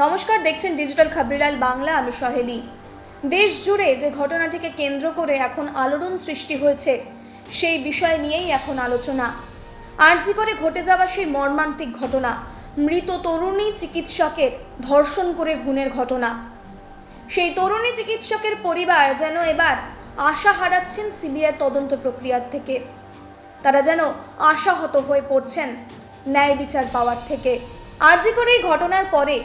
নমস্কার, দেখছেন ডিজিটাল খবরিলাল বাংলা। আমি সহেলি। দেশ জুড়ে যে ঘটনাটিকে কেন্দ্র করে এখন আলোড়ন সৃষ্টি হয়েছে সেই বিষয় নিয়েই এখন আলোচনা। আরজি করে ঘটে যাওয়া সেই মর্মান্তিক ঘটনা, মৃত তরুণী চিকিৎসকের ধর্ষণ করে খুনের ঘটনা। সেই তরুণী চিকিৎসকের পরিবার যেন এবার আশা হারাচ্ছেন সিবিআই তদন্ত প্রক্রিয়ার থেকে। তারা যেন আশাহত হয়ে পড়ছেন ন্যায় বিচার পাওয়ার থেকে। আরজি করে এই ঘটনার পরে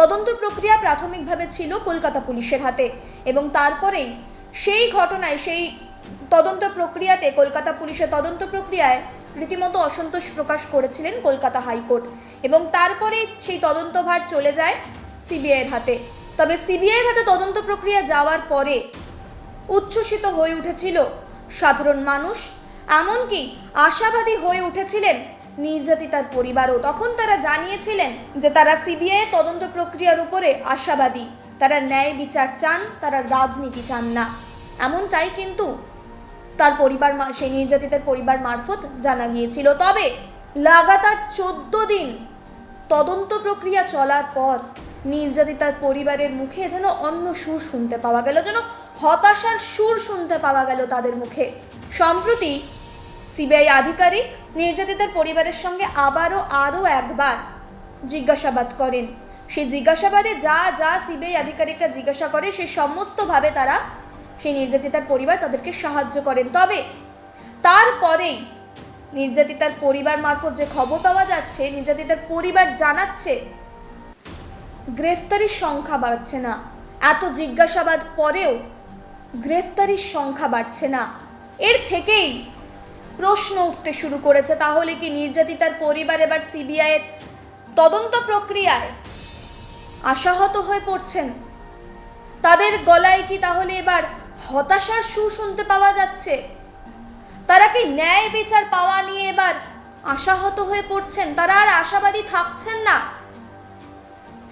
তদন্ত প্রক্রিয়া প্রাথমিকভাবে ছিল কলকাতা পুলিশের হাতে, এবং তারপরেই সেই ঘটনায় সেই তদন্ত প্রক্রিয়াতে কলকাতা পুলিশের তদন্ত প্রক্রিয়ায় রীতিমতো অসন্তোষ প্রকাশ করেছিলেন কলকাতা হাইকোর্ট, এবং তারপরেই সেই তদন্তভার চলে যায় সিবিআইয়ের হাতে। তবে সিবিআইয়ের হাতে তদন্ত প্রক্রিয়া যাওয়ার পরে উচ্ছ্বসিত হয়ে উঠেছিল সাধারণ মানুষ, এমনকি আশাবাদী হয়ে উঠেছিলেন নির্যাতিতার পরিবারও। তখন তারা জানিয়েছিলেন যে তারা সিবিআই তদন্ত প্রক্রিয়ার উপরে আশাবাদী, তারা ন্যায় বিচার চান, তারা রাজনীতি চান না। এমনটাই কিন্তু তার পরিবার, সেই নির্যাতিতার পরিবার মারফত জানা গিয়েছিল। তবে লাগাতার 14 দিন তদন্ত প্রক্রিয়া চলার পর নির্যাতিতার পরিবারের মুখে যেন অন্য সুর শুনতে পাওয়া গেল, যেন হতাশার সুর শুনতে পাওয়া গেল তাদের মুখে। সম্প্রতি সিবিআই আধিকারিক নির্যাতিতার পরিবারের সঙ্গে আরও একবার জিজ্ঞাসাবাদ করেন। সেই জিজ্ঞাসাবাদে যা যা সিবিআই আধিকারিকরা জিজ্ঞাসা করে সেই সমস্তভাবে তারা, সেই নির্যাতিতার পরিবার তাদেরকে সাহায্য করেন। তবে তারপরেই নির্যাতিতার পরিবার মারফত যে খবর পাওয়া যাচ্ছে, নির্যাতিতার পরিবার জানাচ্ছে গ্রেফতারির সংখ্যা বাড়ছে না। এত জিজ্ঞাসাবাদ পরেও গ্রেফতারির সংখ্যা বাড়ছে না। এর থেকেই প্রশ্ন উঠতে শুরু করেছে, তাহলে কি নির্যাতিতার পরিবার এবার সিবিআইয়ের তদন্ত প্রক্রিয়ায় আশাহত হয়ে পড়ছেন? তাদের গলায় কি তাহলে এবার হতাশার সুর শুনতে পাওয়া যাচ্ছে? তারা কি ন্যায় বিচার পাওয়া নিয়ে এবার আশাহত হয়ে পড়ছেন? তারা আর আশাবাদী থাকছেন না?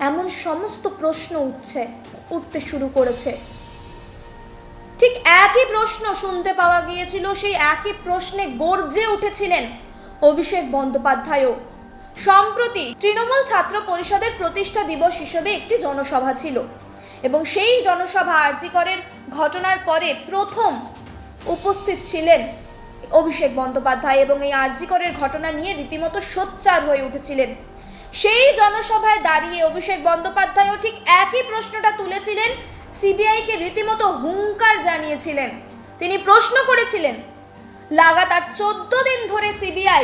এমন সমস্ত প্রশ্ন উঠতে শুরু করেছে। ঠিক একই প্রশ্ন শুনতে পাওয়া গিয়েছিল, সেই একই প্রশ্নে গর্জে উঠেছিলেন অভিষেক বন্দ্যোপাধ্যায়ও। সম্প্রতি তৃণমূল ছাত্র পরিষদের প্রতিষ্ঠা দিবস হিসেবে একটি জনসভা ছিল, এবং সেই জনসভা আরজি করের ঘটনার পরে প্রথম উপস্থিত ছিলেন অভিষেক বন্দ্যোপাধ্যায়, এবং এই আরজি করের ঘটনা নিয়ে রীতিমতো সোচ্চার হয়ে উঠেছিলেন। সেই জনসভায় দাঁড়িয়ে অভিষেক বন্দ্যোপাধ্যায়ও ঠিক একই প্রশ্নটা তুলেছিলেন, সিবিআইকে রীতিমতো হুঙ্কার জানিয়েছিলেন। তিনি প্রশ্ন করেছিলেন, লাগাতার 14 দিন ধরে সিবিআই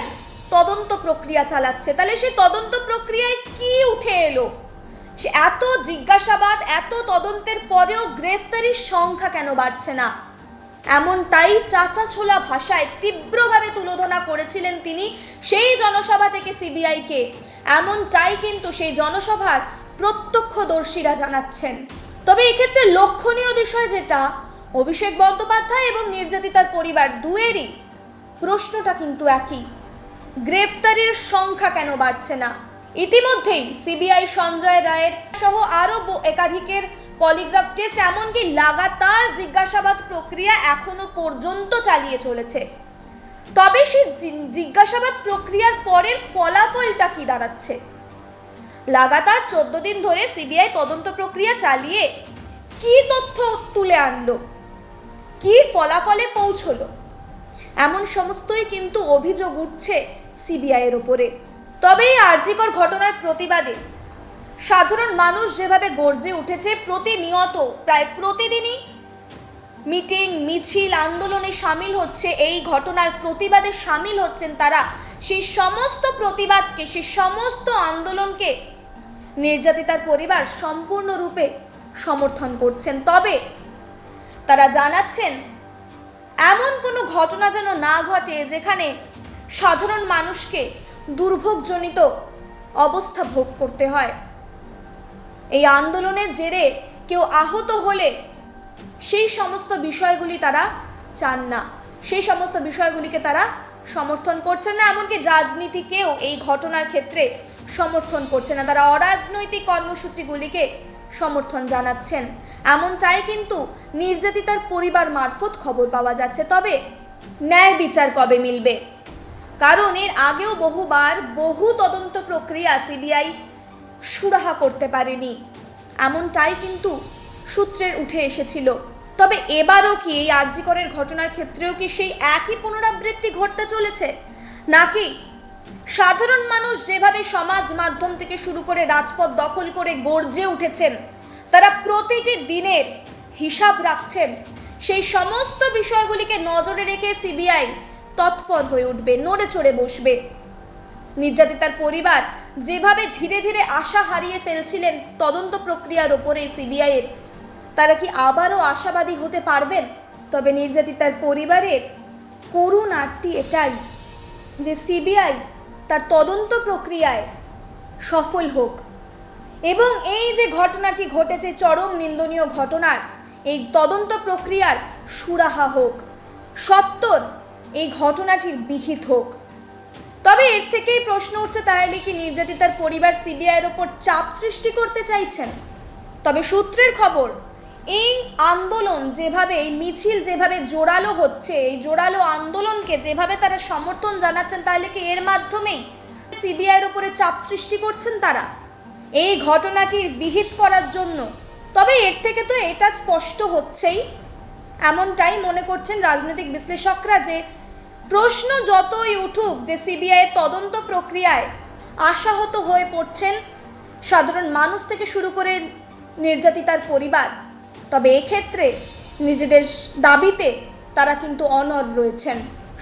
তদন্ত প্রক্রিয়া চালাচ্ছে, তাহলে সেই তদন্ত প্রক্রিয়ায় কি উঠে এলো? সে এত জিজ্ঞাসাবাদ, এত তদন্তের পরেও গ্রেফতারির সংখ্যা কেন বাড়ছে না? এমনটাই চাচা ছোলা ভাষায় তীব্রভাবে তুলোধনা করেছিলেন তিনি সেই জনসভা থেকে সিবিআইকে। এমনটাই কিন্তু সেই জনসভার প্রত্যক্ষদর্শীরা জানাচ্ছেন। তবে এক্ষেত্রে লক্ষণীয় বিষয় যেটা, অভিষেক বন্দ্যোপাধ্যায় এবং নির্যাতিতার পরিবার দুয়েরই প্রশ্নটা কিন্তু একই, গ্রেফতারির সংখ্যা কেন বাড়ছে না? ইতিমধ্যেই সিবিআই সঞ্জয় রায়ের সহ আরও একাধিকের পলিগ্রাফ টেস্ট, এমনকি লাগাতার জিজ্ঞাসাবাদ প্রক্রিয়া এখনো পর্যন্ত চালিয়ে চলেছে। তবে সেই জিজ্ঞাসাবাদ প্রক্রিয়ার পরের ফলাফলটা কি দাঁড়াচ্ছে? লাগাতার 14 দিন ধরে সিবিআই তদন্ত প্রক্রিয়া চালিয়ে কি তথ্য তুলে আনলো, কি ফলাফলে পৌঁছলো, এমন সমস্তই কিন্তু অভিযোগ উঠছে সিবিআইয়ের ওপরে। তবে এই আরজিকর ঘটনার প্রতিবাদে সাধারণ মানুষ যেভাবে গর্জে উঠেছে, প্রতিনিয়ত প্রায় প্রতিদিনই মিটিং, মিছিল, আন্দোলনে সামিল হচ্ছে, এই ঘটনার প্রতিবাদে সামিল হচ্ছেন তারা। সেই সমস্ত প্রতিবাদকে, সেই সমস্ত আন্দোলনকে নির্যাতিতার পরিবার সম্পূর্ণরূপে সমর্থন করছেন। তবে তারা জানাচ্ছেন এমন কোনো ঘটনা যেন না ঘটে যেখানে সাধারণ মানুষকে দুর্ভোগজনিত অবস্থা ভোগ করতে হয়। এই আন্দোলনের জেরে কেউ আহত হলে সেই সমস্ত বিষয়গুলি তারা চান না, সেই সমস্ত বিষয়গুলিকে তারা সমর্থন করছেন না। এমনকি রাজনীতিকেও এই ঘটনার ক্ষেত্রে সমর্থন করছে না, তারা অরাজনৈতিক কর্মসূচিগুলিকে সমর্থন জানাচ্ছেন। এমনটাই কিন্তু নির্যাতিতার পরিবার মারফত খবর পাওয়া যাচ্ছে। তবে ন্যায় বিচার কবে মিলবে? কারণ এর আগেও বহুবার বহু তদন্ত প্রক্রিয়া সিবিআই সুরাহা করতে পারেনি, এমনটাই কিন্তু সূত্রের উঠে এসেছিল। তবে এবারও কি এই আর.জি. করের ঘটনার ক্ষেত্রেও কি সেই একই পুনরাবৃত্তি ঘটতে চলেছে, নাকি সাধারণ মানুষ যেভাবে সমাজ মাধ্যম থেকে শুরু করে রাজপথ দখল করে গর্জে উঠেছেন, তারা প্রতিটি দিনের হিসাব রাখছেন, সেই সমস্ত বিষয়গুলিকে নজরে রেখে সিবিআই তৎপর হয়ে উঠবে, নড়ে চড়ে বসবে? নির্যাতিতার পরিবার যেভাবে ধীরে ধীরে আশা হারিয়ে ফেলছিলেন তদন্ত প্রক্রিয়ার ওপরে সিবিআইয়ের, তারা কি আবারও আশাবাদী হতে পারবেন? তবে নির্যাতিতার পরিবারের করুণ আর্তি এটাই যে সিবিআই তার তদন্ত প্রক্রিয়ায় সফল হোক এবং এই যে ঘটনাটি ঘটেছে, চরম নিন্দনীয় ঘটনার, এই তদন্ত প্রক্রিয়ার সুরাহা হোক, সত্বর এই ঘটনাটির বিহিত হোক। তবে এর থেকেই প্রশ্ন উঠছে, তাহলে কি নির্যাতিতার পরিবার সিবিআইয়ের ওপর চাপ সৃষ্টি করতে চাইছেন? তবে সূত্রের খবর, এই আন্দোলন যেভাবে, এই মিছিল যেভাবে জোরালো হচ্ছে, এই জোরালো আন্দোলনকে যেভাবে তারা সমর্থন জানাচ্ছেন, তাহলে কি এর মাধ্যমেই সিবিআইয়ের ওপরে চাপ সৃষ্টি করছেন তারা এই ঘটনাটির বিহিত করার জন্য? তবে এর থেকে তো এটা স্পষ্ট হচ্ছেই, এমনটাই মনে করছেন রাজনৈতিক বিশ্লেষকরা, যে প্রশ্ন যতই উঠুক যে সিবিআইয়ের তদন্ত প্রক্রিয়ায় আশাহত হয়ে পড়ছেন সাধারণ মানুষ থেকে শুরু করে নির্যাতিতার পরিবার, তবে এক্ষেত্রে নিজেদের দাবিতে তারা কিন্তু অনড় রয়েছেন।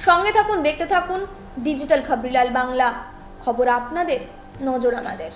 সঙ্গে থাকুন, দেখতে থাকুন ডিজিটাল খবরিলাল বাংলা, খবর আপনাদের, নজর আমাদের।